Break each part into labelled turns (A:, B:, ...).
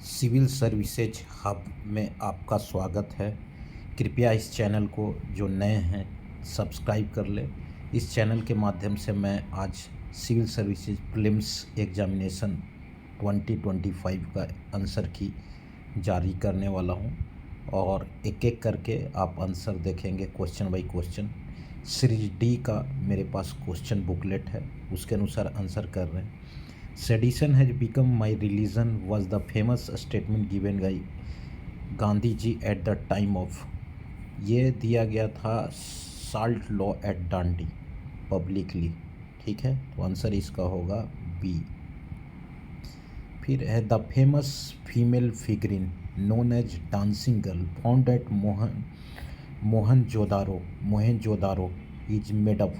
A: Civil services hub में आपका स्वागत है। कृपया इस चैनल को जो नए हैं सब्सक्राइब कर लें। इस चैनल के माध्यम से मैं आज सिविल सर्विसेज प्रीलिम्स एग्जामिनेशन 2025 का आंसर की जारी करने वाला हूं और एक एक करके आप आंसर देखेंगे question by question. Series D का मेरे पास क्वेश्चन बुकलेट है, उसके अनुसार आंसर कर रहे हैं। Sedition has become my religion was the famous statement given by Gandhi ji at the time of, ये दिया गया था salt law at Dandi publicly. ठीक है, तो आंसर इसका होगा बी। फिर है the famous female figurine known as dancing girl found at Mohenjodaro is made of,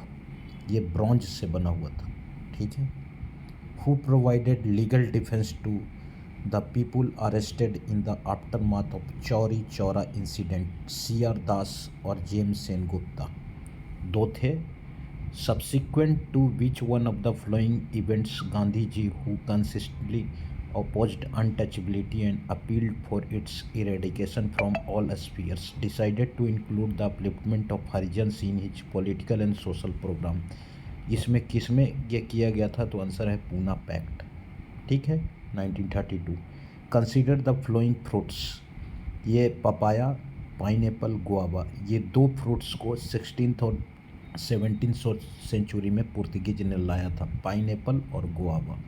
A: ये ब्रॉन्ज से बना हुआ था। ठीक है। Who provided legal defense to the people arrested in the aftermath of Chauri Chaura incident, C.R. Das और James Sen Gupta. दो थे। Subsequent to which one of the following events Gandhi ji, who consistently opposed untouchability and appealed for its eradication from all spheres, decided to include the upliftment of Harijans in his political and social program? इसमें किसमें ये किया गया था? तो answer है Poona pact. ठीक है, 1932। कंसीडर द फ्लोइंग फ्रूट्स, ये पपाया, पाइनएप्पल, गुआवा, ये दो फ्रूट्स को 16th और 17th सेंचुरी में पुर्तगीज ने लाया था, पाइनएप्पल और गुआवा,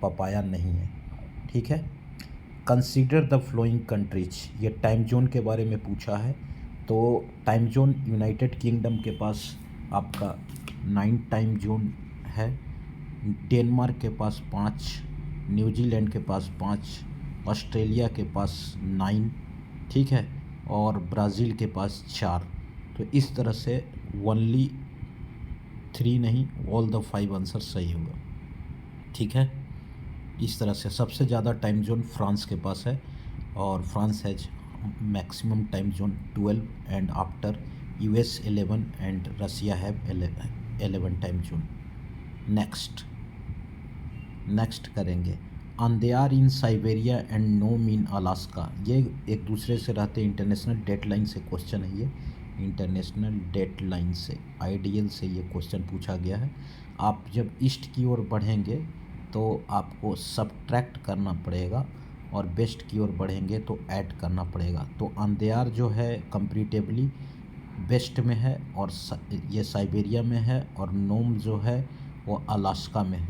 A: पपाया नहीं है। ठीक है। कंसीडर द फ्लोइंग कंट्रीज, ये टाइम जोन के बारे में पूछा है। तो टाइम जोन यूनाइटेड किंगडम के पास आपका 9 टाइम जोन है, डेनमार्क के पास 5, न्यूजीलैंड के पास 5, ऑस्ट्रेलिया के पास 9, ठीक है, और ब्राज़ील के पास 4। तो इस तरह से ओनली 3 नहीं, ऑल द 5 आंसर सही होगा। ठीक है, इस तरह से सबसे ज़्यादा टाइम जोन फ्रांस के पास है और France has maximum time zone 12 and after US 11 and Russia have 11 time zone. Next करेंगे Anadyr in Siberia and Nome in Alaska, ये एक दूसरे से रहते इंटरनेशनल डेडलाइन से क्वेश्चन है। ये इंटरनेशनल डेडलाइन से IDL से ये क्वेश्चन पूछा गया है। आप जब ईस्ट की ओर बढ़ेंगे तो आपको सब्ट्रैक्ट करना पड़ेगा और वेस्ट की ओर बढ़ेंगे तो ऐड करना पड़ेगा। तो अंदेयार जो है कंपैरेटिवली वेस्ट में है और ये साइबेरिया में है, और नोम जो है वो अलास्का में है।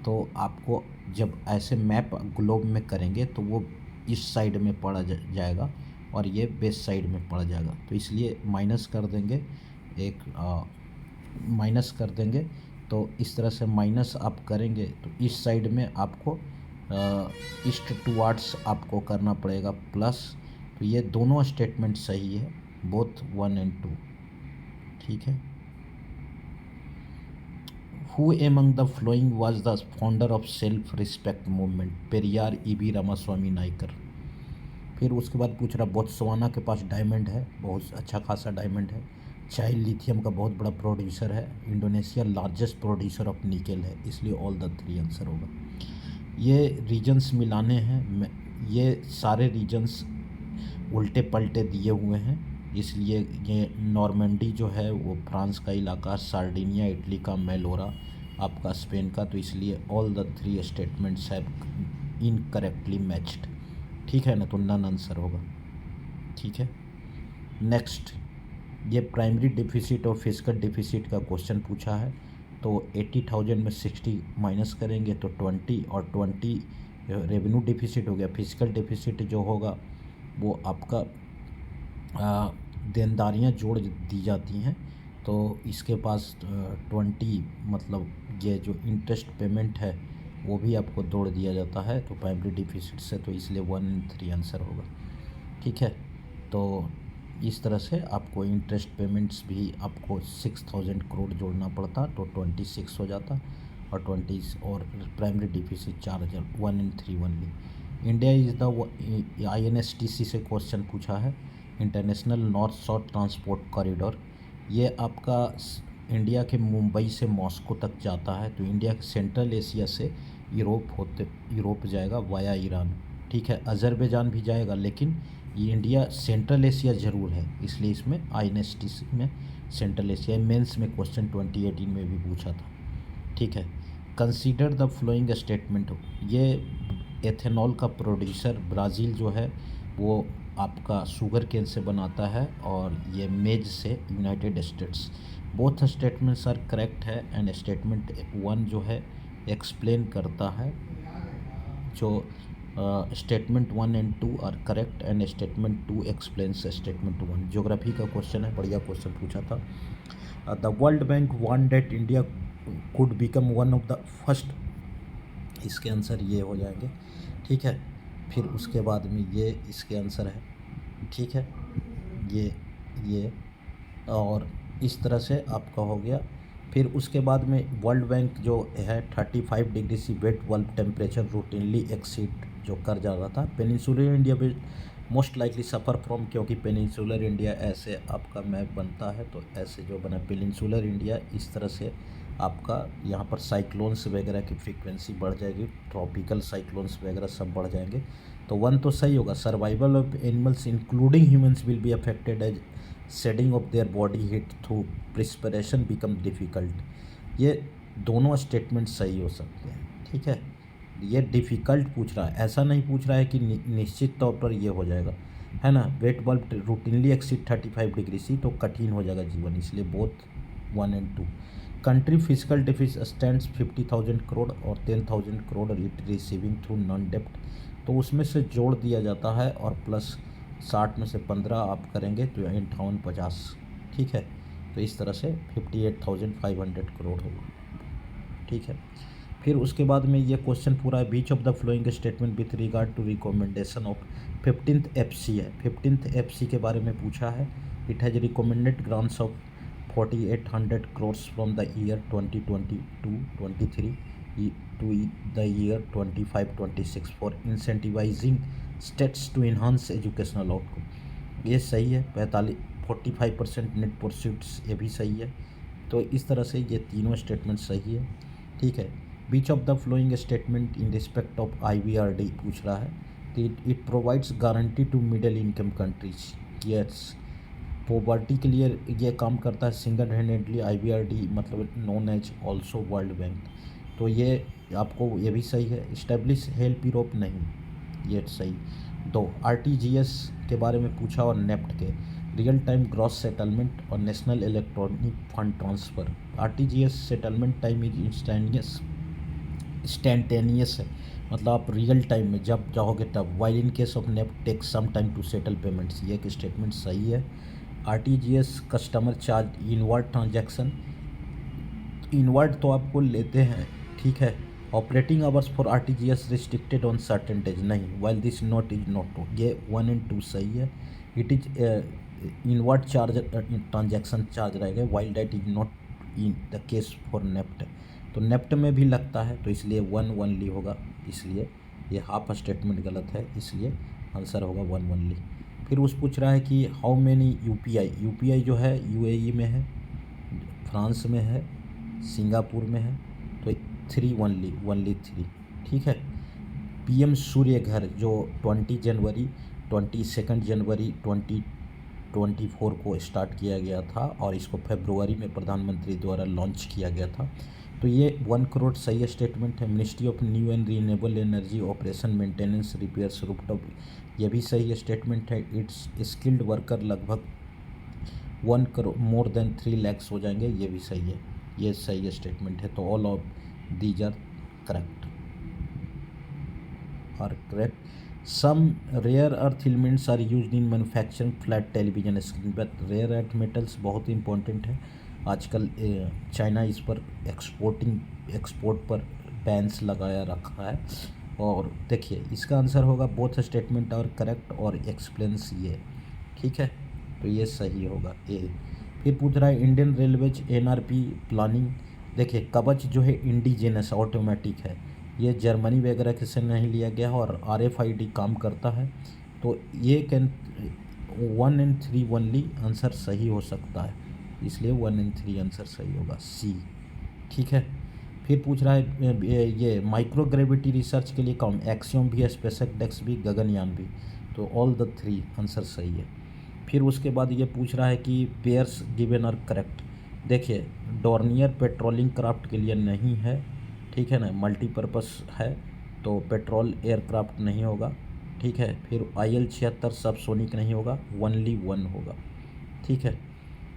A: तो आपको जब ऐसे मैप ग्लोब में करेंगे तो वो इस साइड में पड़ा जाएगा और ये वेस्ट साइड में पड़ जाएगा। तो इसलिए माइनस कर देंगे, माइनस कर देंगे। तो इस तरह से माइनस आप करेंगे तो इस साइड में आपको ईस्ट टुवार्ड्स आपको करना पड़ेगा प्लस। तो ये दोनों स्टेटमेंट सही है, बोथ 1 and 2। ठीक है। Who among the following was the founder of self respect movement? Periyar, EB Ramaswamy Naikar. फिर उसके बाद पूछ रहा बोत्सवाना के पास डायमंड है, बहुत अच्छा खासा डायमंड है। चाइल लिथियम का बहुत बड़ा प्रोड्यूसर है। Indonesia largest producer of nickel है, इसलिए ऑल द 3 आंसर होगा। ये रीजन्स मिलाने हैं, ये सारे रीजन्स उल्टे पलटे दिए हुए हैं, इसलिए ये नॉर्मंडी जो है वो फ्रांस का इलाका, सार्डिनिया इटली का, मेलोरा आपका स्पेन का। तो इसलिए all the 3 statements have incorrectly matched. ठीक है ना, तो नन आंसर होगा। ठीक है। नेक्स्ट, ये प्राइमरी डिफिसिट और फिजिकल डिफिसिट का क्वेश्चन पूछा है। तो 80,000 में 60 माइनस करेंगे तो 20, और 20 रेवेन्यू डिफिसिट हो गया। फिजिकल डिफिसिट जो होगा वो आपका देनदारियां जोड़ दी जाती हैं, तो इसके पास 20 मतलब ये जो इंटरेस्ट पेमेंट है वो भी आपको जोड़ दिया जाता है तो प्राइमरी डिफिसिट से, तो इसलिए 1 and 3 आंसर होगा। ठीक है। तो इस तरह से आपको इंटरेस्ट पेमेंट्स भी आपको 6000 करोड़ जोड़ना पड़ता तो 26 हो जाता, और 20 और primary deficit 4000, 1 and 3 only. India is the INSTC से क्वेश्चन पूछा है, international north south transport corridor. ये आपका इंडिया के मुंबई से मॉस्को तक जाता है। तो इंडिया के सेंट्रल एशिया से यूरोप जाएगा वाया ईरान। ठीक है, अजरबैजान भी जाएगा, लेकिन ये इंडिया सेंट्रल एशिया ज़रूर है, इसलिए इसमें INSTC में सेंट्रल एशिया मेंस में क्वेश्चन 2018 में भी पूछा था। ठीक है, कंसीडर द फ्लोइंग स्टेटमेंट। ये एथेनॉल का प्रोड्यूसर ब्राज़ील जो है वो आपका शुगर केन से बनाता है, और ये मेज से United States. Both statements are correct है, एंड स्टेटमेंट 1 जो है एक्सप्लेन करता है, जो statement 1 and 2 are correct, and statement 2 explains statement 1। Geography का क्वेश्चन है, बढ़िया क्वेश्चन पूछा था। The World Bank want that India could become one of the first, इसके आंसर ये हो जाएंगे। ठीक है, फिर उसके बाद में ये इसके आंसर है। ठीक है, ये और इस तरह से आपका हो गया। फिर उसके बाद में वर्ल्ड बैंक जो है 35 degree C wet bulb temperature routinely exceed जो कर जा रहा था। पेनिनसुलर इंडिया भी मोस्ट लाइकली सफ़र फ्रॉम, क्योंकि पेनिनसुलर इंडिया ऐसे आपका मैप बनता है, तो ऐसे जो बना पेनिनसुलर इंडिया, इस तरह से आपका यहाँ पर साइक्लोन्स वगैरह की फ्रीक्वेंसी बढ़ जाएगी, ट्रॉपिकल साइक्लोन्स वगैरह सब बढ़ जाएंगे। तो 1 तो सही होगा। Survival of animals including humans will be affected as shedding of their body heat through perspiration become difficult. ये दोनों स्टेटमेंट सही हो सकते हैं। ठीक है, ये डिफ़िकल्ट पूछ रहा है, ऐसा नहीं पूछ रहा है कि निश्चित तौर पर ये हो जाएगा, है ना। Wet bulb routinely exceed 35 degree C, तो कठिन हो जाएगा जीवन, इसलिए both 1 and 2। Country physical deficit stands 50,000 crore और 10,000 crore it receiving through non डेप्ट, तो उसमें से जोड़ दिया जाता है और प्लस 60 में से 15 आप करेंगे तो 5850। ठीक है, तो इस तरह से 58,500 करोड़ होगा। ठीक है, फिर उसके बाद में ये क्वेश्चन पूरा है, which of the following statement with regard to recommendation of 15th FC है। 15th FC के बारे में पूछा है। It has recommended grants of 4,800 crores from the year 2022-23 to the year 25-26 for incentivizing states to enhance educational outcome। ये सही है। 45% net proceeds, ये भी सही है। तो इस तरह से ये तीनों स्टेटमेंट सही है। ठीक है, which of the following statement in respect of IBRD पूछ रहा है, तो it provides guarantee to middle income countries. Yes, poverty के लिए ये काम करता है सिंगल हैंडेडली। IBRD मतलब known as also World Bank, तो ये आपको ये भी सही है। इस्टेब्लिश हेल्प यूरोप, नहीं, ये सही। 2 RTGS के बारे में पूछा और नेफ्ट के रियल टाइम ग्रॉस सेटलमेंट और national electronic fund transfer. RTGS settlement time is instantaneous है, मतलब आप रियल टाइम में जब जाओगे तब। While in case of NEFT take some time to settle payments, ये एक स्टेटमेंट सही है। RTGS customer charge inward transaction, inward तो आपको लेते हैं। ठीक है, operating hours for RTGS restricted on certain days, नहीं। While this note is not, ये 1 एंड 2 सही है। It is inward charge transaction charge रहेगा, while that is not in the case for NEFT, तो नेफ्ट में भी लगता है, तो इसलिए 1 1ली होगा, इसलिए ये हाफ स्टेटमेंट गलत है, इसलिए आंसर होगा 1 1ली। फिर उस पूछ रहा है कि हाउ मैनी UPI जो है UAE में है, फ्रांस में है, सिंगापुर में है, तो 3 1ली 3। ठीक है, PM सूर्य घर जो 22 जनवरी 2024 को स्टार्ट किया गया था, और इसको फरवरी में प्रधानमंत्री द्वारा लॉन्च किया गया था, तो ये 1 करोड़ सही स्टेटमेंट है। Ministry of new and renewable energy operation maintenance repairs rooftop, ये भी सही स्टेटमेंट है। इट्स स्किल्ड वर्कर लगभग 1 करोड़ मोर देन 3 lakhs हो जाएंगे, ये भी सही है, ये सही स्टेटमेंट है। तो all of these are correct. Some rare earth elements are used in manufacturing flat television screen, but rare earth metals बहुत इंपॉर्टेंट है आजकल। चाइना इस पर एक्सपोर्ट पर बैन्स लगाया रखा है। और देखिए इसका आंसर होगा बोथ स्टेटमेंट और करेक्ट और एक्सप्लेन्स ये। ठीक है, तो ये सही होगा ए। फिर पूछ रहा है इंडियन रेलवेज NRP प्लानिंग, देखिए कवच जो है इंडिजिनस ऑटोमेटिक है, ये जर्मनी वगैरह के से नहीं लिया गया है, और RFID काम करता है, तो ये 1 एंड 3 1ली आंसर सही हो सकता है, इसलिए 1 एंड 3 आंसर सही होगा C। ठीक है, फिर पूछ रहा है ये माइक्रो ग्रेविटी रिसर्च के लिए कौन, एक्सियोम भी, स्पेसएक्स डेक्स भी, गगनयान भी, तो ऑल द थ्री आंसर सही है। फिर उसके बाद ये पूछ रहा है कि पेयर्स गिवन आर करेक्ट। देखिए डॉर्नियर पेट्रोलिंग क्राफ्ट के लिए नहीं है, ठीक है ना, मल्टीपर्पस है, तो पेट्रोल एयरक्राफ्ट नहीं होगा, ठीक है। फिर IL-76 सबसोनिक नहीं होगा, ओनली वन होगा, ठीक है।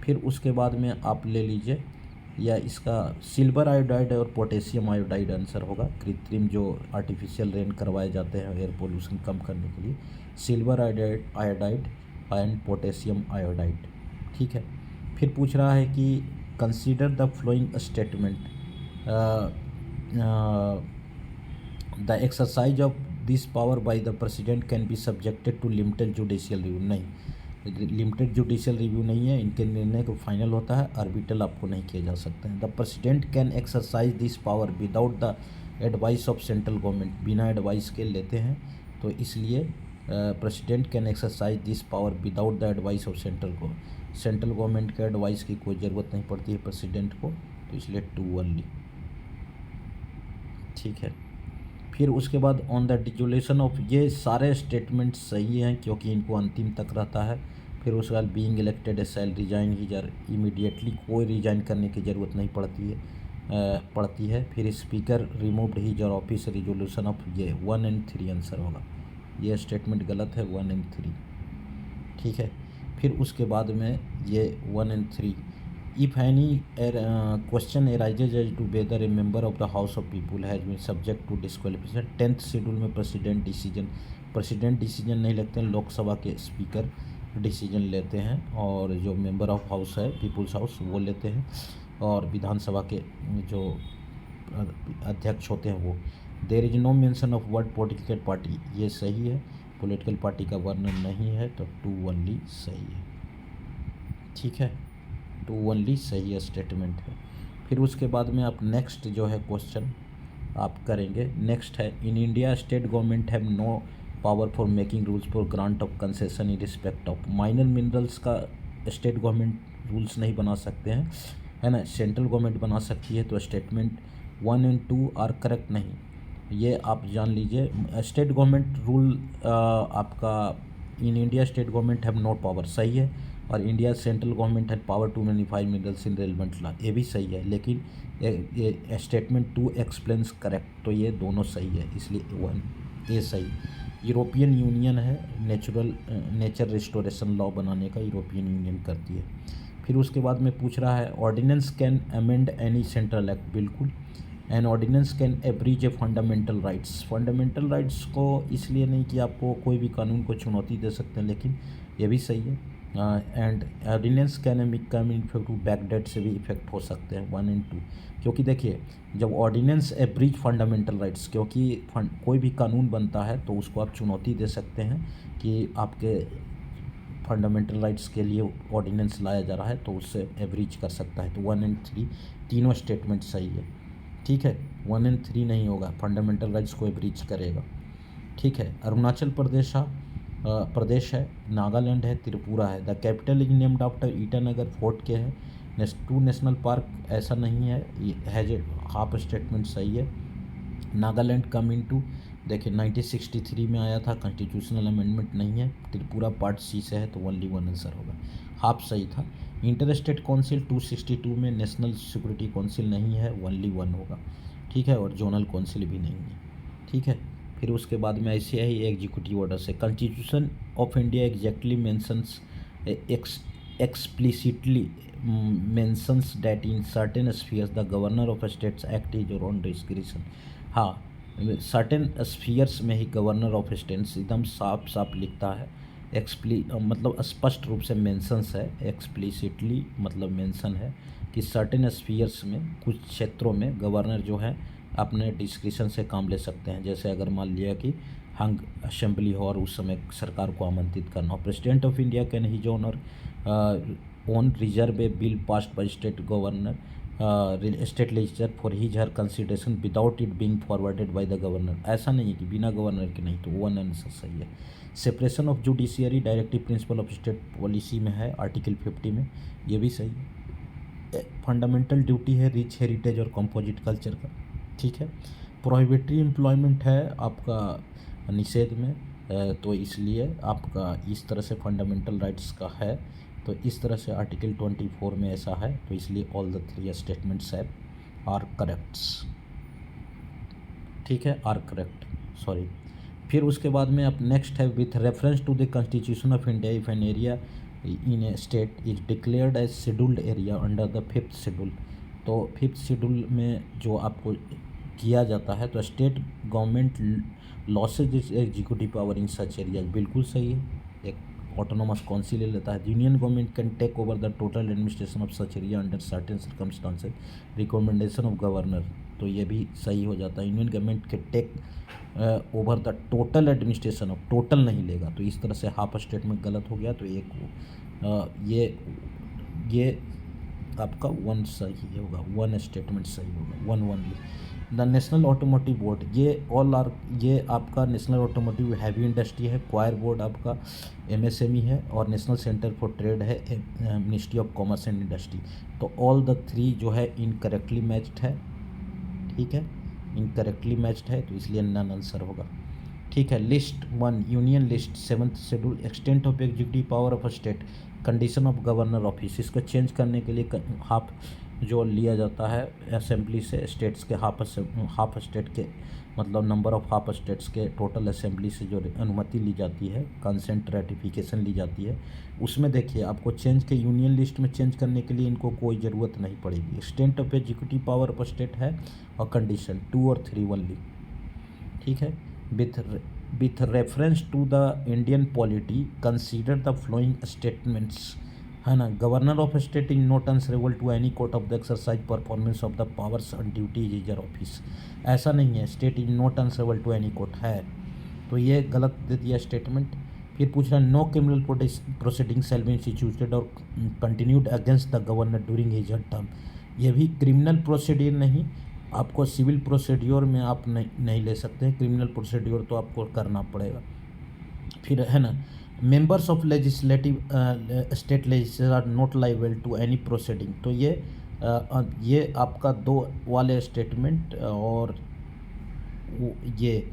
A: फिर उसके बाद में आप ले लीजिए, या इसका सिल्वर आयोडाइड और पोटेशियम आयोडाइड आंसर होगा। कृत्रिम जो आर्टिफिशियल रेन करवाए जाते हैं एयर पोल्यूशन कम करने के लिए, silver iodide and potassium iodide, ठीक है। फिर पूछ रहा है कि consider the following statement, the exercise of this power by the president can be subjected to limited judicial review. नहीं, लिमिटेड जुडिशियल रिव्यू नहीं है, इनके निर्णय को फाइनल होता है, आर्बिट्रल आपको नहीं किया जा सकता है। The president can exercise this power without the advice of central government, बिना एडवाइस के लेते हैं, तो इसलिए president can exercise this power without the advice of central government के एडवाइस की कोई ज़रूरत नहीं पड़ती है प्रेसिडेंट को, तो इसलिए 2 ओनली, ठीक है। फिर उसके बाद ऑन द डिजोलेशन ऑफ, ये सारे स्टेटमेंट सही हैं क्योंकि इनको अंतिम तक रहता है। फिर उसके बाद being elected shall resign his her, immediately कोई रिजाइन करने की ज़रूरत नहीं पड़ती है। फिर speaker removed his her office resolution of, ये 1 और 3 आंसर होगा, ये स्टेटमेंट गलत है, 1 और 3, ठीक है। फिर उसके बाद में ये 1 और 3, if any question arises as to whether a member of the House of People has been subject to disqualification, 10th schedule में प्रेसिडेंट डिसीजन नहीं लेते हैं, लोकसभा के स्पीकर डिसीजन लेते हैं, और जो मेंबर ऑफ हाउस है पीपुल्स हाउस वो लेते हैं, और विधानसभा के जो अध्यक्ष होते हैं वो। There is no mention of word political party, ये सही है, पॉलिटिकल पार्टी का वर्णन नहीं है, तो 2 ओनली सही है, ठीक है, 2 ओनली सही स्टेटमेंट है। फिर उसके बाद में आप नेक्स्ट जो है क्वेश्चन आप करेंगे, नेक्स्ट है in India state government have no power for making rules for grant of concession in respect of, minor minerals का स्टेट गवर्नमेंट रूल्स नहीं बना सकते हैं, है ना, सेंट्रल गवर्नमेंट बना सकती है, तो स्टेटमेंट 1 और 2 आर करेक्ट नहीं, ये आप जान लीजिए। स्टेट गवर्नमेंट रूल आपका in India state government have no power सही है, और India central government had power to magnify minerals in relevant law, ये भी सही है, लेकिन ये स्टेटमेंट 2 एक्सप्लेन्स करेक्ट, तो ये दोनों सही है, इसलिए 1 ये सही। यूरोपियन यूनियन है नेचर रिस्टोरेशन लॉ बनाने का, यूरोपियन यूनियन करती है। फिर उसके बाद में पूछ रहा है ordinance can amend any central act, बिल्कुल, an ordinance can abridge a fundamental rights को इसलिए नहीं कि आपको कोई भी कानून को चुनौती दे सकते हैं, लेकिन ये भी सही है। And ordinance can come in effect to backdate से भी इफेक्ट हो सकते हैं 1 और 2, क्योंकि देखिए जब ऑर्डिनेंस एब्रीज फंडामेंटल राइट्स, क्योंकि कोई भी कानून बनता है तो उसको आप चुनौती दे सकते हैं कि आपके फंडामेंटल राइट्स के लिए ऑर्डिनेंस लाया जा रहा है, तो उससे एवरेज कर सकता है, तो 1 और 3 तीनों स्टेटमेंट सही है, ठीक है। 1 और 3 नहीं होगा, फंडामेंटल राइट्स को एवरेज करेगा, ठीक है। अरुणाचल प्रदेश है, नागालैंड है, त्रिपुरा है। The capital is named after Itanagar fort के है। 2 नेशनल पार्क ऐसा नहीं है, हैज ए हाफ स्टेटमेंट सही है। नागालैंड कम इनटू, देखिए 1963 में आया था, कॉन्स्टिट्यूशनल अमेंडमेंट नहीं है। त्रिपुरा पार्ट सी से है, तो ओनली 1 आंसर होगा, हाफ सही था। इंटर स्टेट काउंसिल 262 में, नेशनल सिक्योरिटी काउंसिल नहीं है, ओनली 1 होगा, ठीक है, और जोनल काउंसिल भी नहीं है, ठीक है। फिर उसके बाद में ऐसे ही एग्जीक्यूटिव ऑर्डर से, constitution of India exactly mentions explicitly mentions that in certain spheres the governor of states act is your own discretion। हाँ, सर्टेन स्फीयर्स में ही गवर्नर ऑफ स्टेट्स एकदम साफ साफ लिखता है, मतलब स्पष्ट रूप से मेंशंस है, एक्सप्लिसिटली मतलब मेंशन है कि सर्टेन स्फीयर्स में, कुछ क्षेत्रों में गवर्नर जो है अपने डिस्क्रिशन से काम ले सकते हैं। जैसे अगर मान लिया कि हंग असेंबली हो और उस समय सरकार को आमंत्रित करना हो, president of India can his own reserve A bill passed by state governor state legislature for his her consideration without it being forwarded by the governor, ऐसा नहीं है कि बिना गवर्नर के नहीं, तो 1 आंसर सही है। Separation of judiciary directive principle of state policy में है, आर्टिकल 50 में, ये भी सही है। फंडामेंटल ड्यूटी है रिच हेरिटेज और कंपोजिट कल्चर का, ठीक है। प्रोहिबिटरी एम्प्लॉयमेंट है आपका निषेध में, तो इसलिए आपका इस तरह से फंडामेंटल राइट्स का है, तो इस तरह से आर्टिकल 24 में ऐसा है, तो इसलिए ऑल द थ्री स्टेटमेंट्स है आर करेक्ट्स, ठीक है, आर करेक्ट, सॉरी। फिर उसके बाद में अब नेक्स्ट है with reference to the Constitution of India if an area in a state is declared as scheduled area under the 5th schedule, तो 5th शेड्यूल में जो आपको किया जाता है, तो state government loses is executive power in such area, बिल्कुल सही है, एक ऑटोनोमस काउंसिल ले लेता है। Union government can take over the total administration of such area under certain circumstances recommendation of governor, तो ये भी सही हो जाता है। यूनियन गवर्नमेंट के take over the total administration of, total नहीं लेगा, तो इस तरह से हाफ स्टेटमेंट गलत हो गया, तो एक ये आपका वन सही होगा, वन स्टेटमेंट सही होगा, one only. The national automotive board, ये आपका नेशनल ऑटोमोटिव हैवी इंडस्ट्री है, क्वायर बोर्ड आपका एमएसएमई है, और नेशनल सेंटर फॉर ट्रेड है ministry of commerce and industry, तो ऑल द थ्री जो है इनकरेक्टली मैच्ड है, ठीक है, इनकरेक्टली मैच्ड है, तो इसलिए नन आंसर होगा, ठीक है। List 1 union list 7th schedule extent of executive power of state condition of governor office, इसको चेंज करने के लिए हाफ जो लिया जाता है असेंबली से, स्टेट्स के हाफ स्टेट के मतलब नंबर ऑफ हाफ स्टेट्स के टोटल असेंबली से जो अनुमति ली जाती है, कंसेंट रेटिफिकेशन ली जाती है, उसमें देखिए आपको चेंज के यूनियन लिस्ट में चेंज करने के लिए इनको कोई ज़रूरत नहीं पड़ेगी। Extent of executive power of state है और कंडीशन 2 और 3 ओनली, ठीक है। With reference to the Indian polity consider the following statements, है ना। Governor of state is not answerable to any court of the exercise performance of the powers and duties is your office, ऐसा नहीं है, state is not answerable to any court है, तो ये गलत दे दिया स्टेटमेंट। फिर पूछ रहा है no criminal proceeding shall be instituted और continued against the governor during his term, ये भी क्रिमिनल प्रोसीडियर नहीं, आपको सिविल प्रोसीड्योर में आप नहीं ले सकते हैं, क्रिमिनल प्रोसीड्योर तो आपको करना पड़ेगा। फिर है ना, members of legislative state legislature are not liable to any proceeding, तो ये आपका 2 वाले स्टेटमेंट, और ये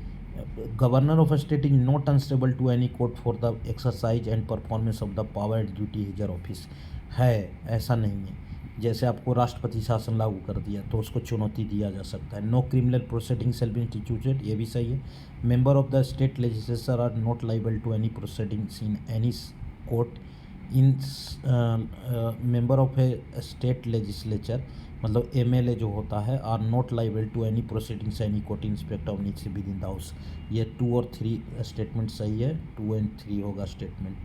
A: governor of state is not answerable to any court for the exercise and performance of the power and duty his her office है, ऐसा नहीं है। जैसे आपको राष्ट्रपति शासन लागू कर दिया तो उसको चुनौती दिया जा सकता है। No criminal proceeding shall be instituted, ये भी सही है। Member of the state legislature are not liable to any proceedings in any court in member of a state legislature मतलब एमएलए जो होता है are not liable to any proceedings any court in respect of needs within the house, ये 2 और 3 statement सही है, 2 and 3 होगा statement,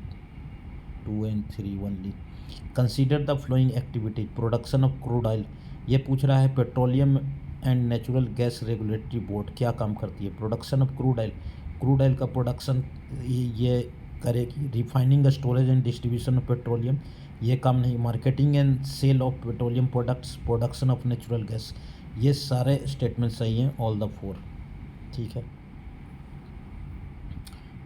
A: 2 and 3 only. Consider the following activities production of crude oil, ये पूछ रहा है Petroleum and Natural Gas Regulatory Board क्या काम करती है। प्रोडक्शन ऑफ क्रूड ऑयल का प्रोडक्शन ये करेगी। Refining storage and distribution of petroleum, ये काम नहीं। Marketing and sale of petroleum products, production of natural gas, ये सारे स्टेटमेंट सही हैं, ऑल द 4, ठीक है।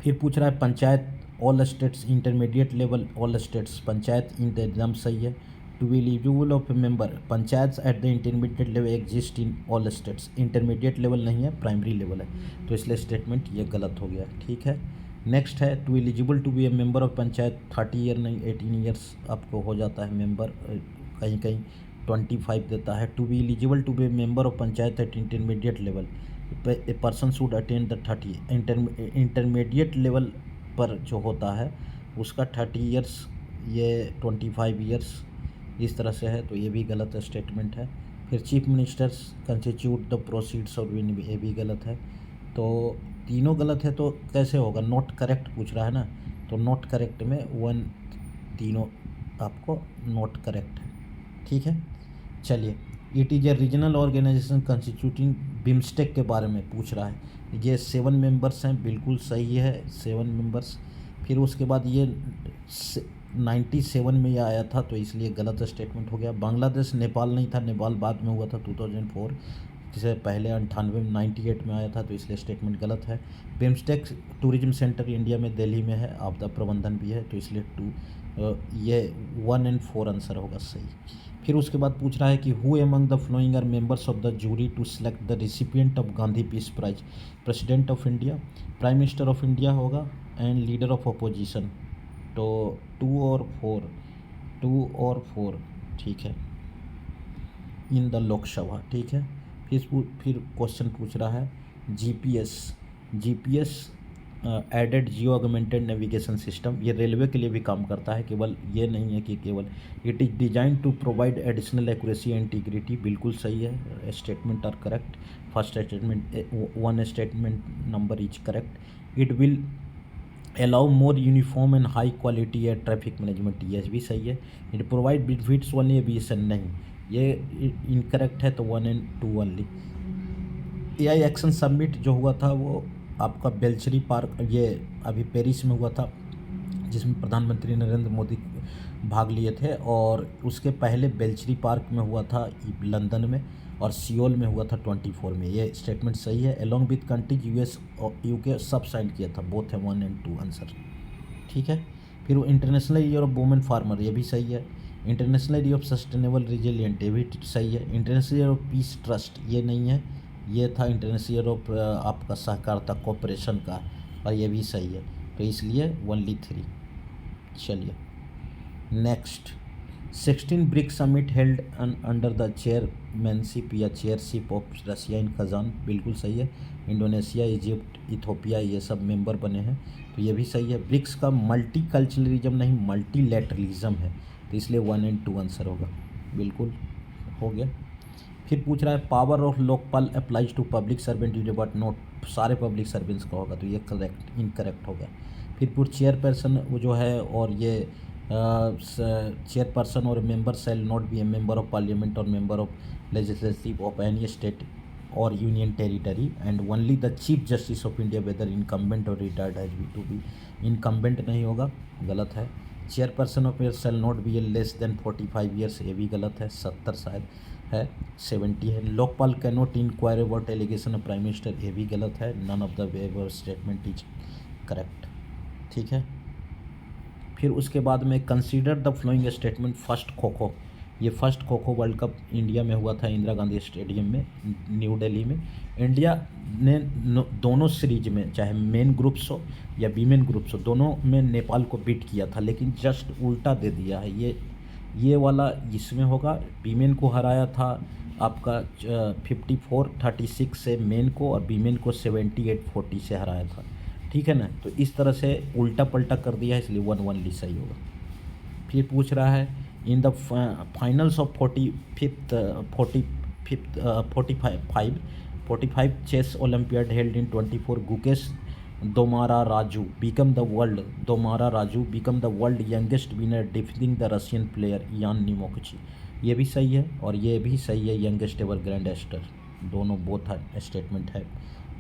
A: फिर पूछ रहा है panchayat all states intermediate level all states, panchayat in the exam सही है। To be eligible of a member, panchayat at the intermediate level exist in all states, intermediate level नहीं है, प्राइमरी लेवल है, तो इसलिए स्टेटमेंट ये गलत हो गया, ठीक है। नेक्स्ट है to eligible to be a member of panchayat 30 year नहीं 18 ईयर्स आपको हो जाता है मेंबर, कहीं कहीं 25 देता है। To be eligible to be a member of panchayat at intermediate level a person should attend the 30, intermediate level पर जो होता है उसका 30 ईयर्स, ये 25 ईयर्स इस तरह से है, तो ये भी गलत स्टेटमेंट है। फिर chief ministers constitute the proceeds और विन, ये भी गलत है, तो तीनों गलत है, तो कैसे होगा। नॉट करेक्ट पूछ रहा है ना, तो नॉट करेक्ट में 1 तीनों आपको नॉट करेक्ट है, ठीक है। चलिए, it is a regional organisation constituting BIMSTEC के बारे में पूछ रहा है, ये 7 मेंबर्स हैं, बिल्कुल सही है 7 मेंबर्स। फिर उसके बाद ये 97 में ये आया था, तो इसलिए गलत स्टेटमेंट हो गया। बांग्लादेश नेपाल नहीं था, नेपाल बाद में हुआ था 2004। जिसे पहले 98 में आया था, तो इसलिए स्टेटमेंट गलत है। बिम्स्टेक टूरिज्म सेंटर इंडिया में दिल्ली में है, आपदा प्रबंधन भी है, तो इसलिए ये 1 और 4 आंसर होगा सही। फिर उसके बाद पूछ रहा है कि who among the following are members of the jury to select the recipient of Gandhi Peace Prize? President of India, prime minister of India होगा, एंड लीडर ऑफ अपोजिशन। तो 2 और 4 ठीक है, इन द लोकसभा, ठीक है। फिर क्वेश्चन पूछ रहा है GPS aided geo augmented navigation system, ये रेलवे के लिए भी काम करता है, केवल ये नहीं है कि केवल it is design to provide additional accuracy and integrity, बिल्कुल सही है, statement are correct. First statement 1 statement number is correct. It will allow more uniform and high quality air traffic management, ये भी सही है। It provide benefits only aviation, नहीं, ये incorrect है, तो 1 और 2 ओनली। एआई एक्शन समिट जो हुआ था वो आपका बेल्चरी पार्क, ये अभी पेरिस में हुआ था, जिसमें प्रधानमंत्री नरेंद्र मोदी भाग लिए थे, और उसके पहले बेल्चरी पार्क में हुआ था लंदन में, और सियोल में हुआ था 24 में। ये स्टेटमेंट सही है। अलोंग विथ कंट्रीज यूएस और यूके सब साइन किया था, बोथ है 1 और 2 आंसर, ठीक है। फिर वो international year of women farmer, ये भी सही है। International year of sustainable resilient, ये भी सही है। International year of peace trust, ये नहीं है, ये था इंटरनेशनल ईयर ऑफ आपका सहकारिता कॉपरेशन का, और ये भी सही है, तो इसलिए ओनली 3। चलिए next, 16 BRICS summit held under the chairmanship या chairship of Russia in Kazan, बिल्कुल सही है। इंडोनेशिया, इजिप्ट, इथोपिया ये सब मेंबर बने हैं, तो ये भी सही है। ब्रिक्स का मल्टीकल्चरलिज्म नहीं मल्टीलैटरलिज्म है, तो इसलिए 1 और 2 आंसर होगा, बिल्कुल हो गया। फिर पूछ रहा है power of Lokpal applies to public servant unit but not सारे पब्लिक सर्वेंट्स का होगा, तो ये करेक्ट इनकरेक्ट हो गया। फिर चेयरपर्सन वो जो है, और ये chairperson or member shall not be a member of parliament or member of legislative of any state or union territory, and only the chief justice of India whether incumbent or retired has be to be, incumbent नहीं होगा, गलत है। Chairperson of year shall not be a less than 45 years, ये भी गलत है, 70 शायद है, 70 है। Lokpal can not inquire about allegation of prime minister, ये भी गलत है। None of the above statement is correct, ठीक है। फिर उसके बाद में consider the following statement. First खो, ये फर्स्ट खो वर्ल्ड कप इंडिया में हुआ था, इंदिरा गांधी स्टेडियम में, न्यू दिल्ली में। इंडिया ने दोनों सीरीज में, चाहे मेन ग्रुप्स हो या वीमेन ग्रुप्स हो, दोनों में नेपाल को बीट किया था, लेकिन जस्ट उल्टा दे दिया है। ये वाला इसमें होगा, वीमेन को हराया था आपका 54-36 से मेन को, और वीमेन को 78-40 से हराया था, ठीक है ना। तो इस तरह से उल्टा पलटा कर दिया है, इसलिए 1 ओनली सही होगा। फिर पूछ रहा है in the finals of 45 chess olympiad held in 24, Gukesh Dommaraju become the world youngest winner defeating the Russian player Ian Nepomniachtchi, ये भी सही है, और ये भी सही है, यंगेस्ट एवर ग्रैंड मास्टर, दोनों बोथ स्टेटमेंट है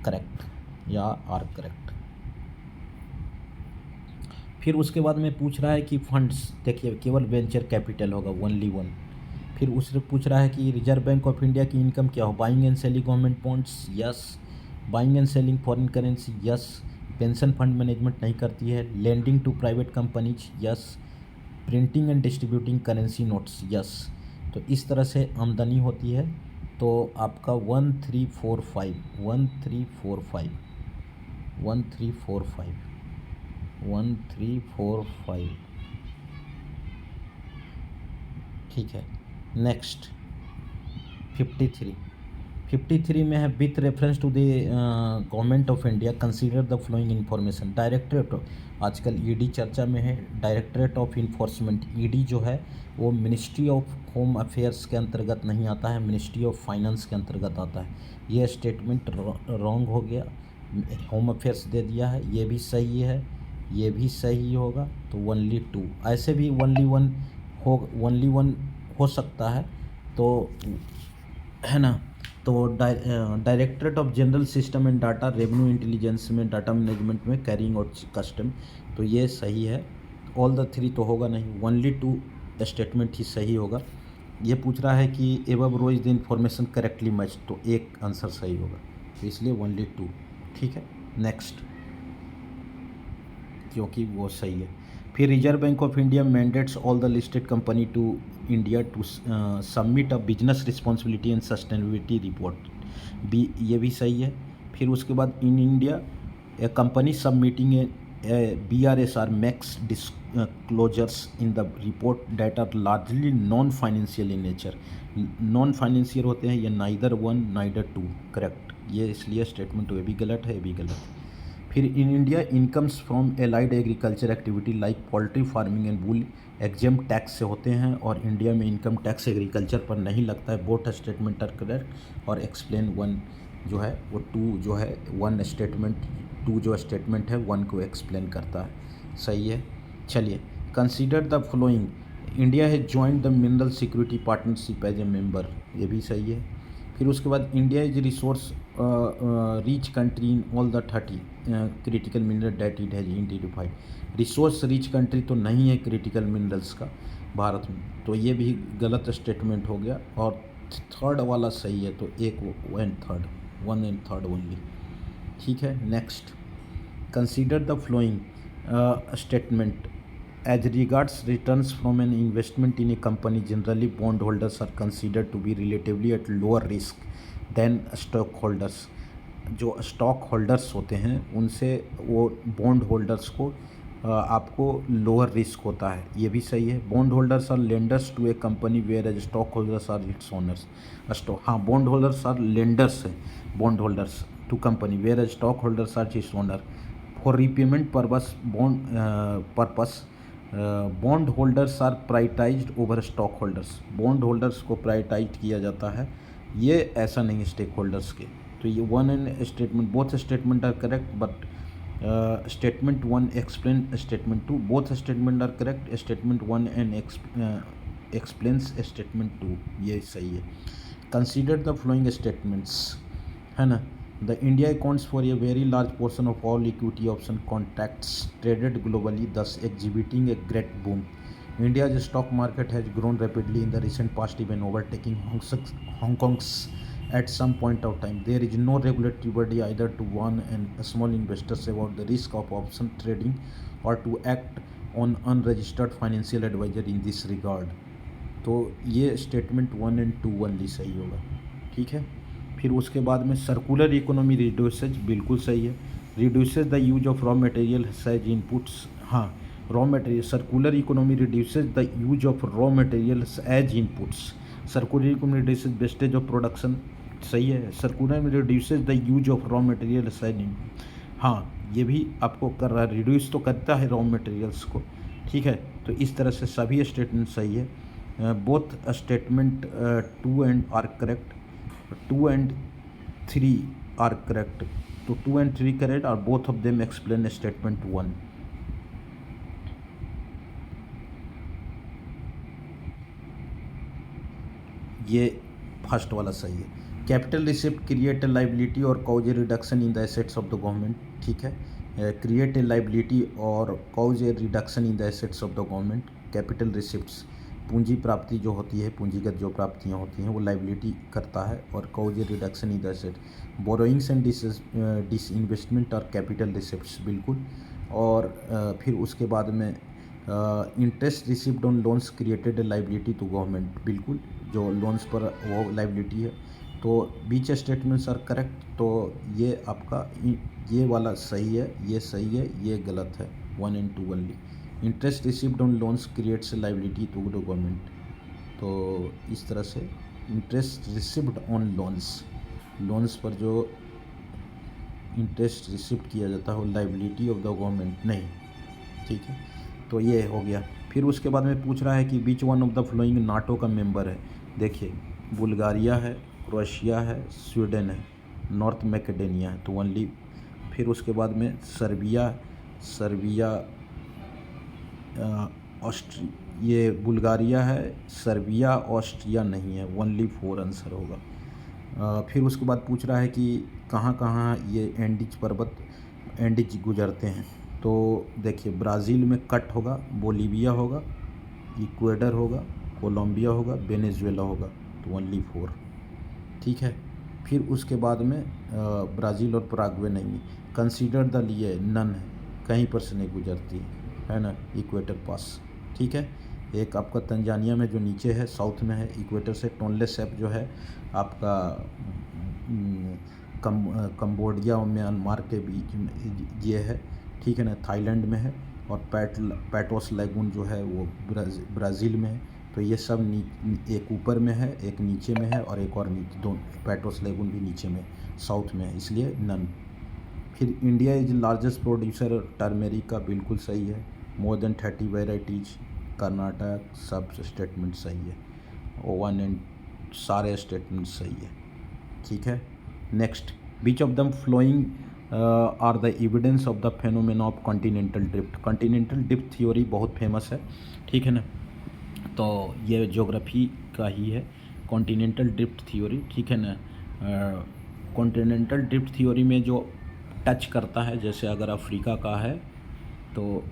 A: करेक्ट या आर करेक्ट। फिर उसके बाद में पूछ रहा है कि फंड्स, देखिए केवल वेंचर कैपिटल होगा, ओनली 1। फिर उससे पूछ रहा है कि रिजर्व बैंक ऑफ इंडिया की इनकम क्या हो, buying and selling government bonds, yes. Buying and selling foreign currency, yes. Pension fund management नहीं करती है। Lending to private companies, yes. Printing and distributing currency notes, yes. तो इस तरह से आमदनी होती है। तो आपका 1345 1345 1345 1345, ठीक है। नेक्स्ट 53 में है with reference to the government of India consider the following information. Directorate, आजकल ईडी चर्चा में है, डायरेक्टरेट ऑफ इन्फोर्समेंट, ईडी जो है वो मिनिस्ट्री ऑफ होम अफेयर्स के अंतर्गत नहीं आता है, मिनिस्ट्री ऑफ फाइनेंस के अंतर्गत आता है। ये स्टेटमेंट रॉन्ग हो गया, होम अफेयर्स दे दिया है, ये भी सही है, ये भी सही होगा, तो ओनली 2। ऐसे भी ओनली वन हो सकता है, तो है ना। तो directorate of general system and data revenue intelligence में, डाटा मैनेजमेंट में, कैरिंग आउट कस्टम, तो ये सही है। ऑल द 3 तो होगा नहीं, ओनली 2 स्टेटमेंट ही सही होगा। ये पूछ रहा है कि above row is the information correctly match, तो एक आंसर सही होगा, तो इसलिए ओनली 2। ठीक है, नेक्स्ट, क्योंकि वो सही है। फिर Reserve Bank of India mandates all the listed company to India to submit a business responsibility and sustainability report, B, ये भी सही है। फिर उसके बाद in India a company submitting a BRSR makes disclosures in the report that are largely non financial in nature. Non financial होते हैं ये नाइदर 1 नाइदर 2, करेक्ट, ये इसलिए स्टेटमेंट ये भी गलत है, ये भी गलत है। फिर in India incomes from allied agriculture activity like poultry farming and wool exam tax से होते हैं, और इंडिया में इनकम टैक्स एग्रीकल्चर पर नहीं लगता है। बोथ स्टेटमेंट आर करेक्ट, और एक्सप्लेन 1 जो है वो 2 जो है 1 स्टेटमेंट 2 जो स्टेटमेंट है 1 को एक्सप्लेन करता है, सही है। चलिए, consider the following, India has joint the mineral security partnership as a member, ये भी सही है। फिर उसके बाद India is resource rich country in all the 30 critical mineral that it has identified. Resource rich country तो नहीं है क्रिटिकल मिनरल्स का भारत में, तो ये भी गलत स्टेटमेंट हो गया, और थर्ड वाला सही है, तो एक 1 एंड थर्ड ओनली। ठीक है, next, consider the following statement as regards returns from an investment in a company generally bond holders are considered to be relatively at lower risk than stock holders. जो stock holders होते हैं उनसे वो bond holders को आपको lower risk होता है, ये भी सही है। Bond holders are lenders to a company whereas stock holders are its owners. हाँ, बॉन्ड होल्डर्स आर लेंडर्स है, bond holders to company whereas stock holders are its owner for repayment purpose bond holders are prioritized over stock holders. Bond holders को prioritize किया जाता है, ये ऐसा नहीं है स्टेक होल्डर्स के। तो ये 1 and statement, both statement are correct, but statement 1 explain statement 2, both statement are correct, statement 1 and explains statement 2, ये सही है। कंसीडर द फ्लोइंग स्टेटमेंट्स, है ना। The India accounts for a very large portion of all equity option contracts traded globally, thus exhibiting a great boom. India's stock market has grown rapidly in the recent past, even overtaking Hong Kong's at some point of time. There is no regulatory body either to warn and small investors about the risk of option trading or to act on unregistered financial advisor in this regard. तो ये statement 1 and 2 only सही होगा, ठीक है। फिर उसके बाद में सर्कुलर इकोनॉमी रिड्यूसेज, बिल्कुल सही है। Reduces the use of raw material as inputs, हाँ, raw material, circular economy reduces the use of raw materials as inputs. Circular economy reduces wastage of production, सही है। Circular reduces the use of raw materials as in, हाँ, ये भी आपको कर रहा है, रिड्यूस तो करता है रॉ मटेरियल्स को, ठीक है। तो इस तरह से सभी स्टेटमेंट सही है। Both statement 2 and are correct, 2 and 3 are correct. तो 2 and 3 correct, or both of them explain statement 1. ये फर्स्ट वाला सही है। Capital receipt create a liability or cause a reduction in the assets of the government, ठीक है। Create a liability or cause a reduction in the assets of the government. Capital receipts पूंजी प्राप्ति जो होती है, पूंजीगत जो प्राप्तियाँ होती हैं वो लाइबिलिटी करता है, और cause a reduction in the asset. Borrowings and disinvestment और कैपिटल रिसिप्ट्स, बिल्कुल। और फिर उसके बाद में interest received on loans created a liability to government, बिल्कुल, जो लोन्स पर वो लाइबिलिटी है। तो बीच स्टेटमेंट्स आर करेक्ट, तो ये आपका ये वाला सही है, ये सही है, ये गलत है, 1 and 2 only. Interest received on loans creates liability to the government, तो इस तरह से इंटरेस्ट रिसिप्ड ऑन लोन्स पर जो इंटरेस्ट रिसिप्ट किया जाता है वो लाइबिलिटी ऑफ द गवर्नमेंट नहीं, ठीक है। तो ये हो गया। फिर उसके बाद में पूछ रहा है कि which one of the following NATO का मेंबर है। देखिए, बुल्गारिया है, क्रोएशिया है, स्वीडन है, नॉर्थ मैकेडोनिया है, तो ओनली। फिर उसके बाद में सर्बिया ये बुल्गारिया है, सर्बिया, ऑस्ट्रिया नहीं है, ओनली 4 आंसर होगा। फिर उसके बाद पूछ रहा है कि कहाँ कहाँ ये एंडीज गुजरते हैं। तो देखिए, ब्राज़ील में कट होगा, बोलीविया होगा, इक्वेडर होगा, कोलंबिया होगा, वेनेजुएला होगा, तो ओनली 4। ठीक है। फिर उसके बाद में ब्राज़ील और पराग्वे नहीं है। कंसीडर द लिए नन है, कहीं पर से नहीं गुजरती है ना, इक्वेटर पास। ठीक है। एक आपका तंजानिया में जो नीचे है, साउथ में है इक्वेटर से। टोनले सैप जो है आपका कंबोडिया और म्यांमार के बीच में ये है। ठीक है ना, थाईलैंड में है। और पैटोस लैगून जो है वो ब्राज़ील में है। तो ये सब एक ऊपर में है, एक नीचे में है, और एक और नीचे, दो पैटोस लैगून भी नीचे में, साउथ में है, इसलिए नन। फिर India is largest producer turmeric का, बिल्कुल सही है। More than 30 varieties. कर्नाटक, सब स्टेटमेंट सही है। वन एंड सारे स्टेटमेंट सही है। ठीक है। Next, which of the following are the evidence of the phenomena of continental drift. Continental drift theory बहुत फेमस है। ठीक है ना, तो ये ज्योग्राफी का ही है, कॉन्टिनेंटल ड्रिफ्ट थ्योरी। ठीक है ना, कॉन्टिनेंटल ड्रिफ्ट थ्योरी में जो टच करता है, जैसे अगर अफ्रीका का है तो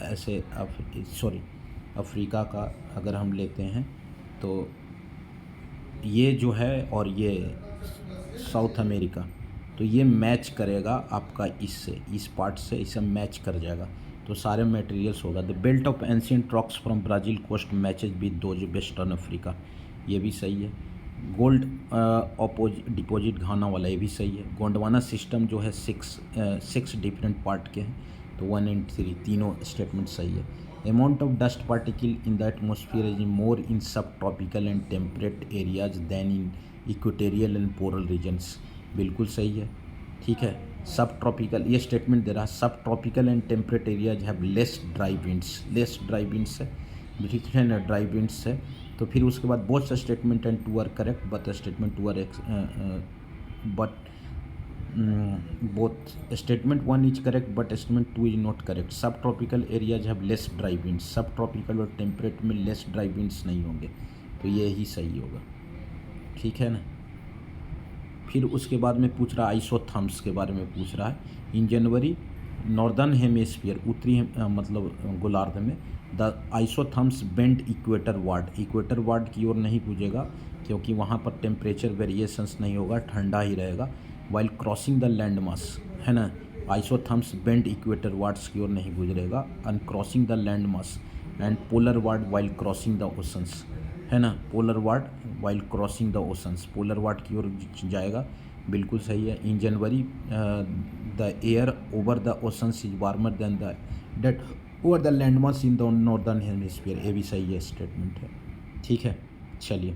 A: ऐसे अफ्रीका का अगर हम लेते हैं तो ये जो है, और ये साउथ अमेरिका, तो ये मैच करेगा आपका इससे, इस पार्ट से इसे मैच कर जाएगा, तो सारे मटेरियल्स होगा। The belt of ancient rocks from Brazil coast matches with those western Africa, ये भी सही है। गोल्ड डिपॉजिट घाना वाला, ये भी सही है। गोंडवाना सिस्टम जो है सिक्स डिफरेंट पार्ट के हैं, तो 1 and 3 तीनों स्टेटमेंट सही है। Amount of dust particle in the atmosphere is more in subtropical and temperate areas than in equatorial and polar regions, बिल्कुल सही है। ठीक है। सब ट्रॉपिकल, ये स्टेटमेंट दे रहा है, सब tropical and temperate areas have less dry winds है। ठीक है ना, ड्राई विंड्स है। तो फिर उसके बाद both statement and 2 are correct, but statement 2 are both statement 1 is correct but statement 2 is not correct. सब tropical areas have less dry winds, सब ट्रॉपिकल और टेम्परेट में लेस ड्राई विंड्स नहीं होंगे, तो ये ही सही होगा। ठीक है ना। फिर उसके बाद में पूछ रहा है आइसोथर्म्स के बारे में पूछ रहा है। इन जनवरी नॉर्दर्न हेमिस्फीयर, उत्तरी मतलब गोलार्ध में, the isotherms bend equator ward की ओर नहीं पूछेगा, क्योंकि वहाँ पर टेम्परेचर वेरिएशंस नहीं होगा, ठंडा ही रहेगा। वाइल क्रॉसिंग द लैंड मास, है ना, आइसोथर्म्स बेंड इक्वेटर वार्ड्स की ओर नहीं गुजरेगा। And crossing the land mass and poleward while crossing the oceans, है ना, poleward while crossing the oceans, poleward की ओर जाएगा, बिल्कुल सही है। In January the air over the oceans is warmer than the that over the land mass in the northern hemisphere, ये भी सही है स्टेटमेंट है। ठीक है, चलिए।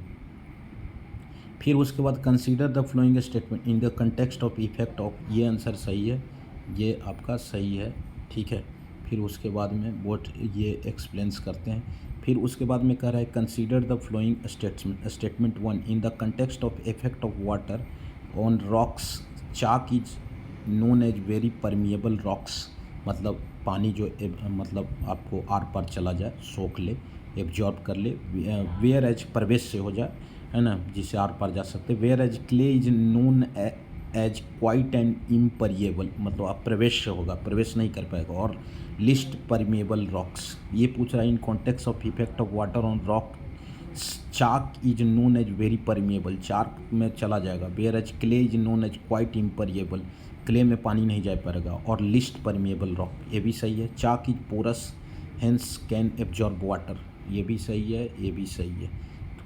A: फिर उसके बाद consider the following statement in the context of effect of, ये आंसर सही है, ये आपका सही है। ठीक है। फिर उसके बाद में वोट ये एक्सप्लेंस करते हैं। फिर उसके बाद में कह रहा है consider the following statement 1 in the context of effect of water on rocks. Chalk is known as very permeable rocks, मतलब पानी जो मतलब आपको आर पार चला जाए, सोख ले, एब्जॉर्ब कर ले। वेयर एज प्रवेश से हो जाए, है ना, जिसे आर पार जा सकते। Whereas clay is known as quite and impermeable, मतलब आप प्रवेश होगा, प्रवेश नहीं कर पाएगा। और लिस्ट परमिएबल रॉक्स, ये पूछ रहा है in context of effect of water on rock. Chalk is known as very permeable, chalk में चला जाएगा। Whereas clay is known as quite impermeable, clay में पानी नहीं जा पाएगा। और लिस्ट परमिएबल रॉक, ये भी सही है। Chalk is porous hence can absorb water, ये भी सही है, ये भी सही है।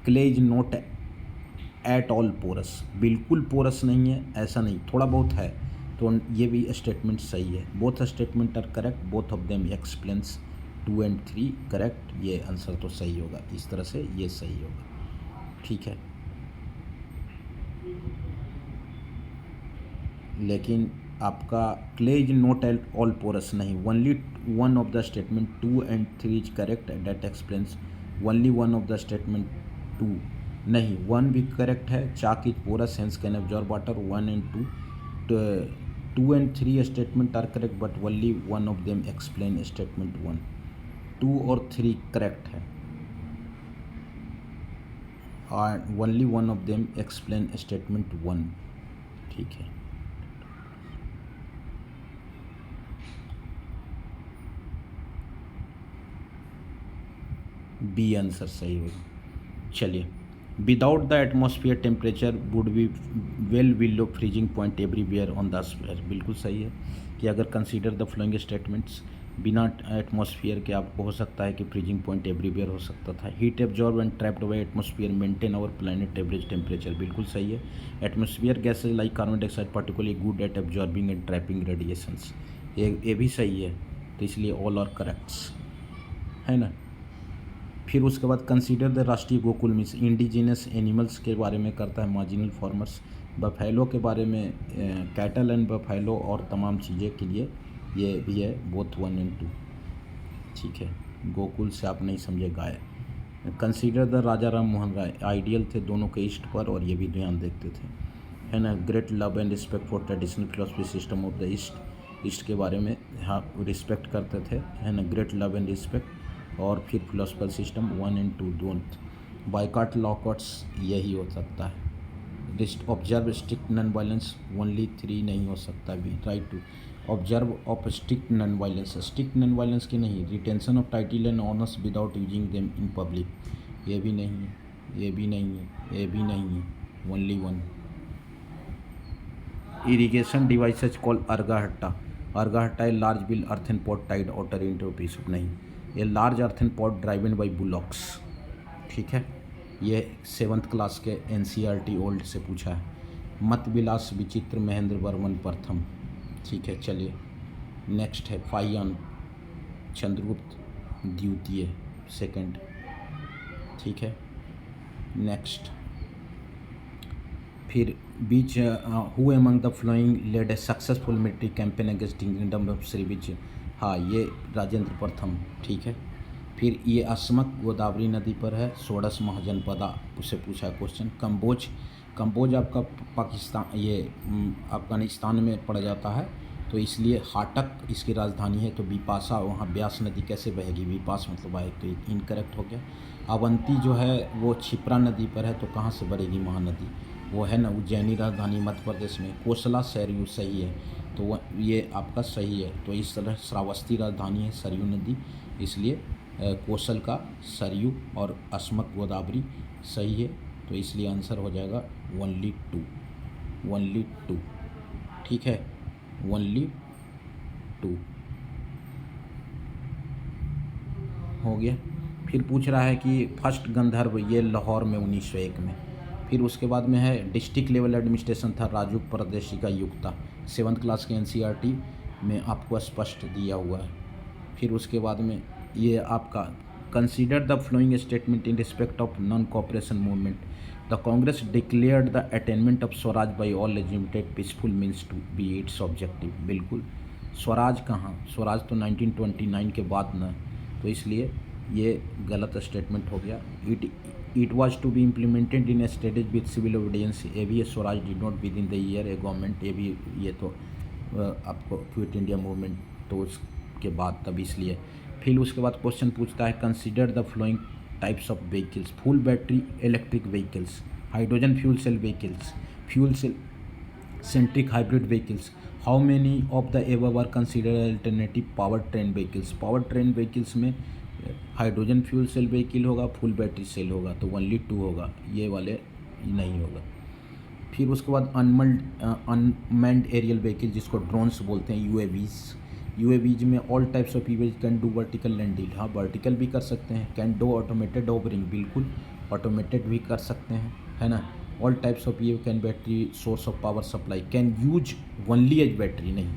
A: Clay is not at all porous, बिल्कुल पोरस नहीं है, ऐसा नहीं, थोड़ा बहुत है, तो ये भी स्टेटमेंट सही है। Both statement are correct, both of them explains 2 and 3 correct, ये आंसर तो सही होगा, इस तरह से ये सही होगा। ठीक है। लेकिन आपका clay is not at all porous नहीं, only one of the statement 2 and 3 is correct, that explains only one of the statement 2 नहीं, 1 भी करेक्ट है। Chalk is porous hence can absorb water, 1 and 2। 2 and 3 statement are correct, but only one of them explain statement 1। 2 और 3 correct है, और only one of them explain statement 1। ठीक है। B answer सही होगा। चलिए, without the atmosphere temperature would be well below freezing point everywhere on the sphere. बिल्कुल सही है कि अगर कंसीडर द फ्लोइंग स्टेटमेंट्स, बिना एटमॉस्फेयर के आपको हो सकता है कि फ्रीजिंग पॉइंट एवरीवेयर हो सकता था। Heat absorb and trapped by atmosphere maintain our planet average temperature. बिल्कुल सही है। Atmosphere gases like carbon dioxide particularly good at absorbing and trapping radiations. ये भी सही है, तो इसलिए ऑल आर करेक्ट्स है ना। फिर उसके बाद कंसीडर द राष्ट्रीय गोकुल मिशन, इंडिजिनस एनिमल्स के बारे में करता है, मार्जिनल फार्मर्स, बफेलो के बारे में, कैटल एंड बफेलो और तमाम चीज़ें के लिए ये भी है, बोथ 1 and 2। ठीक है, गोकुल से आप नहीं समझे guy. Consider the Raja Ram Mohan Roy, ideal थे दोनों के ईस्ट पर और ये भी ध्यान देखते थे, है ना। Great love and respect for traditional philosophy system of the east के बारे में हाँ रिस्पेक्ट करते थे, है ना। Great love and respect. और फिर फिलोसफिकल सिस्टम 1 and 2 दोनों। बाइकाट लॉकआउट्स यही हो सकता है। Observe strict non violence only 3 नहीं हो सकता भी, right to observe of strict non violence, strict non violence की नहीं। Retention of title and honours without using them in public, ये भी नहीं है, ये भी नहीं है, ये भी नहीं है, only 1। Irrigation devices call araghatta, araghatta a large wheel earthen pot tied outer into piece, नहीं, ये large earthen pot driven by bullocks. ठीक है, ये 7th क्लास के NCERT ओल्ड से पूछा है। मत विलास विचित्र महेंद्र वर्मन प्रथम। ठीक है, चलिए नेक्स्ट है फाहियान चंद्रगुप्त द्वितीय सेकंड। ठीक है, नेक्स्ट फिर which who among the following led a successful military campaign against kingdom of Srivijaya, हाँ ये राजेंद्र प्रथम। ठीक है, फिर ये अस्मक गोदावरी नदी पर है, षोडश महाजनपदा उससे पूछा है क्वेश्चन। कंबोज आपका पाकिस्तान ये अफगानिस्तान में पड़ जाता है, तो इसलिए हाटक इसकी राजधानी है। तो बिपाशा, वहाँ ब्यास नदी कैसे बहेगी, बिपास मतलब आए, तो इनकरेक्ट हो गया। अवंती जो है वो क्षिप्रा नदी पर है, तो कहाँ से बहेगी महानदी, वो है ना उज्जैनी राजधानी मध्य प्रदेश में। कोसला सरयू सही है, तो वो ये आपका सही है। तो इस तरह श्रावस्ती राजधानी है सरयू नदी, इसलिए कोसल का सरयू और अस्मक गोदावरी सही है। तो इसलिए आंसर हो जाएगा ओनली 2। ठीक है, ओनली 2 हो गया। फिर पूछ रहा है कि फर्स्ट गंधर्व, ये लाहौर में 1901 में। फिर उसके बाद में है डिस्ट्रिक्ट लेवल एडमिनिस्ट्रेशन था राजू परदेशी का युक्ता, 7th क्लास के NCERT में आपको स्पष्ट दिया हुआ है। फिर उसके बाद में ये आपका consider the following statement in respect of non cooperation movement. The Congress declared the attainment of swaraj by all legitimate peaceful means to be its objective. बिल्कुल, स्वराज कहाँ, स्वराज तो 1929 के बाद न, तो इसलिए ये गलत स्टेटमेंट हो गया। It was to be implemented in stages with civil obedience, ये भी swaraj did not within the year a government, ये भी ये तो आपको क्विट इंडिया मूवमेंट तो उसके बाद, तब इसलिए। फिर उसके बाद क्वेश्चन पूछता है consider the following types of vehicles, full battery electric vehicles, hydrogen fuel cell vehicles, fuel cell centric hybrid vehicles. How many of the above are consider alternative power train vehicles. Power train vehicles में hydrogen fuel cell vehicle होगा, full battery cell होगा, तो only 2 होगा, ये वाले नहीं होगा। फिर उसके बाद अनमैन्ड एरियल व्हीकल, जिसको ड्रोन्स बोलते हैं, यूएवीज में all types of UAVs can do vertical landing, हाँ वर्टिकल भी कर सकते हैं। कैन डू ऑटोमेटेड ओवरिंग, बिल्कुल ऑटोमेटेड भी कर सकते हैं, है ना। ऑल टाइप्स ऑफ ये can battery source of power supply, can use only as battery, नहीं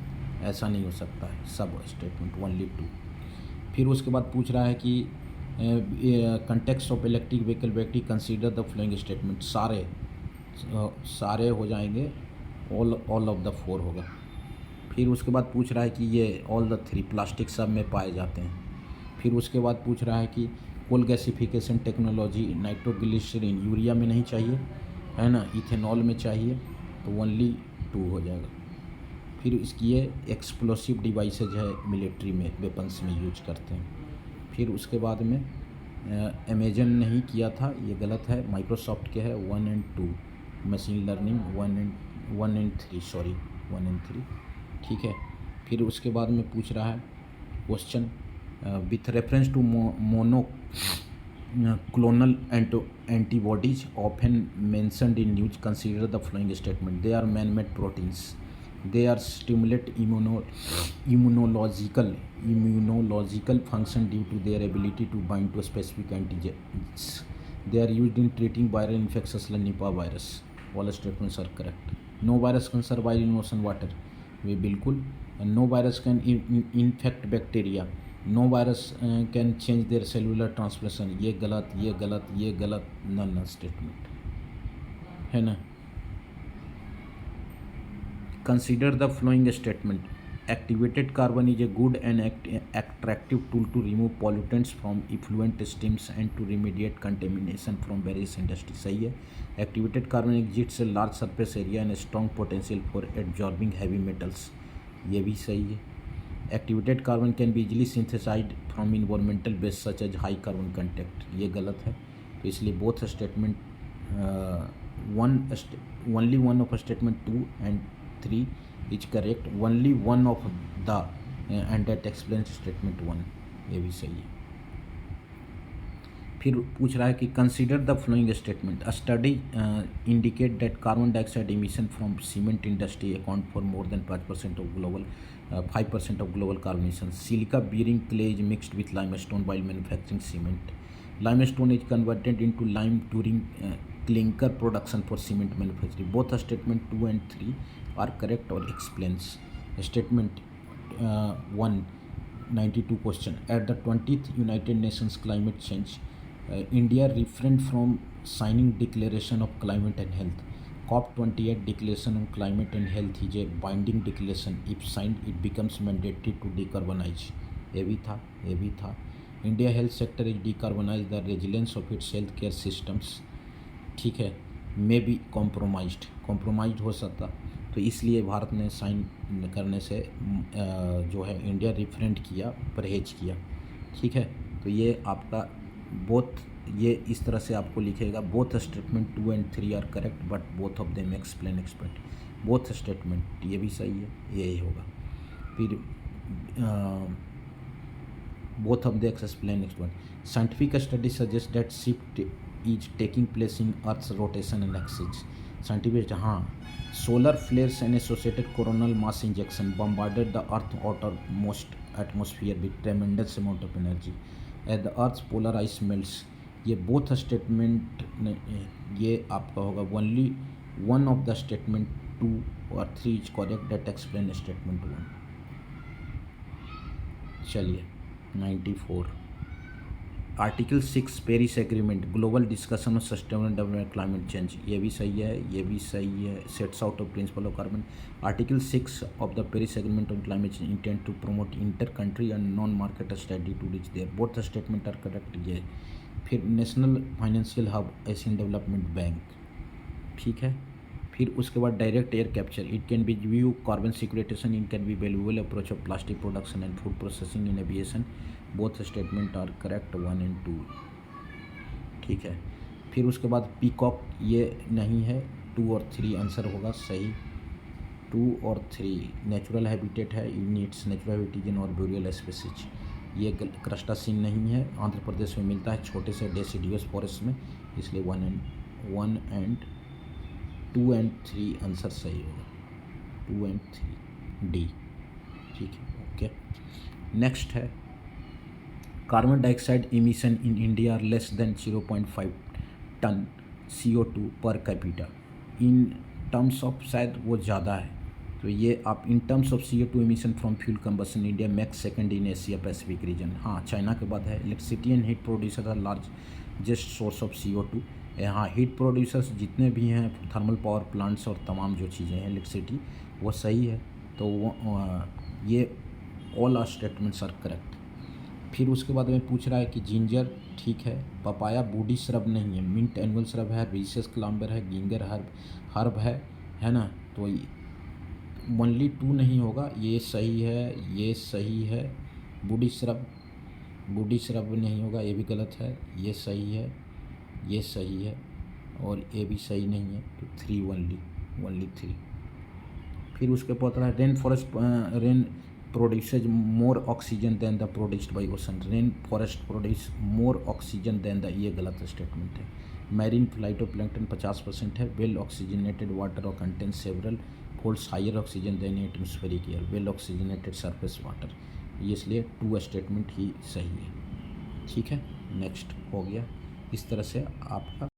A: ऐसा नहीं हो सकता है, सब स्टेटमेंट ओनली 2। फिर उसके बाद पूछ रहा है कि context of electric vehicle battery consider the following statement, सारे हो जाएंगे, ऑल ऑफ द 4 होगा। फिर उसके बाद पूछ रहा है कि ये ऑल द 3 प्लास्टिक सब में पाए जाते हैं। फिर उसके बाद पूछ रहा है कि coal gasification technology, nitroglycerin urea में नहीं चाहिए, है ना, इथेनॉल में चाहिए, तो ओनली 2 हो जाएगा। फिर इसकी ये एक्सप्लोसिव डिवाइसेज है, मिलिट्री में वेपन्स में यूज करते हैं। फिर उसके बाद में अमेजन नहीं किया था, ये गलत है, माइक्रोसॉफ्ट के है 1 and 2, मशीन लर्निंग 1 and 3। ठीक है, फिर उसके बाद में पूछ रहा है question with reference to clonal antibodies often mentioned in news. Consider the following statement: they are man-made proteins. They are stimulate immunological function due to their ability to bind to specific antigens. They are used in treating viral infections like Nipah virus. All statements are correct. No virus can survive in ocean water. वे बिल्कुल. No virus can infect bacteria. No virus can change their cellular translation. ये गलत, ये गलत, ये गलत. None statement है ना. Consider the following statement: activated carbon is a good and attractive tool to remove pollutants from effluent streams and to remediate contamination from various industries. सही है. Activated carbon exhibits a large surface area and strong potential for absorbing heavy metals. ये भी सही है. Activated carbon can be easily synthesised from environmental base such as high carbon content. ये गलत है. तो इसलिए both statement only one of statement 2 and 3 is correct. Only one of the and that explains statement 1. ये भी सही है. फिर पूछ रहा है कि consider the following statement: a study indicate that carbon dioxide emission from cement industry account for more than 5% of global 5% of global carbon emissions. Silica bearing clay is mixed with limestone while manufacturing cement. Limestone is converted into lime during clinker production for cement manufacturing. Both statement 2 and 3 are correct or explains. Statement 1, 92 question. At the 20th United Nations Climate Change, India refrained from signing Declaration of Climate and Health. COP28 Declaration on Climate and Health is a binding declaration. If signed, it becomes mandatory to decarbonize. ये भी था. India health sector is decarbonize the resilience of its healthcare systems. ठीक है. may be compromised हो सकता. तो इसलिए भारत ने साइन करने से जो है इंडिया रिफ्रेंड किया, परहेज किया. ठीक है. तो ये आपका बोथ, ये इस तरह से आपको लिखेगा. Both statement 2 and 3 are correct but both of them explain expect. Both statement ये भी सही है, यही होगा. फिर both of the explain expect. Scientific study suggest that shift is taking place in earth's rotation and axis. Scientific, हाँ. Solar flares and associated coronal mass injection bombarded the earth outermost atmosphere with tremendous amount of energy at the earth's polar ice melts. ये both statement ये आपका होगा. Only one of the statement 2 और 3 is correct that explain statement 1. चलिए 94. Article 6 Paris agreement global discussion of sustainable development climate change. ये भी सही है, ये भी सही है. Sets out of principle of carbon. Article 6 of the Paris agreement on climate change intend to promote inter country and non market study to reach their. Both statement are correct. ये फिर national financial hub Asian development bank. ठीक है. फिर उसके बाद direct air capture. It can be view carbon sequestration. It can be valuable approach of plastic production and food processing in aviation. Both statement are correct 1 and 2. ठीक है. फिर उसके बाद पीकॉक ये नहीं है. 2 और 3 आंसर होगा सही. 2 और 3 नेचुरल हैबिटेट है. यूनिट्स नेचुरल हैबिटेट इन आर्बोरियल स्पीसीज. ये क्रस्टासीन नहीं है. आंध्र प्रदेश में मिलता है छोटे से डेसिडियस फॉरेस्ट में. इसलिए 1 and 2 and 3 आंसर सही होगा. 2 and 3 डी. ठीक है. ओके. नेक्स्ट है carbon dioxide emission in India are less than 0.5 tonne CO2 per capita. In terms of शायद वो ज़्यादा है. तो ये आप in terms of CO2 emission from fuel combustion India max second in Asia Pacific region. हाँ, China के बाद है. Electricity and heat producer are largest source of CO2. यहाँ हीट प्रोड्यूसर्स जितने भी हैं थर्मल पावर प्लांट्स और तमाम जो चीज़ें हैं इलेक्ट्रिसिटी, वो सही है. तो ये all are statements are correct. फिर उसके बाद में पूछ रहा है कि जिंजर ठीक है. पपाया बूडी श्रब नहीं है. मिंट एनुअल श्रब है. रिसेस क्लाम्बर है. गिंगर हर्ब है ना. तो ओनली 2 नहीं होगा. ये सही है, ये सही है. बूडी श्रब नहीं होगा. ये भी गलत है. ये सही है, ये सही है और ये भी सही नहीं है. तो 3 ओनली 3. फिर उसके बाद rain produces more oxygen than the produced by ocean. Rain forest produce more oxygen than the, ये गलत स्टेटमेंट है। मैरीन फाइटोप्लैंक्टन 50% है। वेल ऑक्सीजनेटेड वाटर और contain several folds higher oxygen than atmospheric air. Well oxygenated surface water, ये इसलिए 2 statement ही सही है। ठीक है, नेक्स्ट हो गया। इस तरह से आपका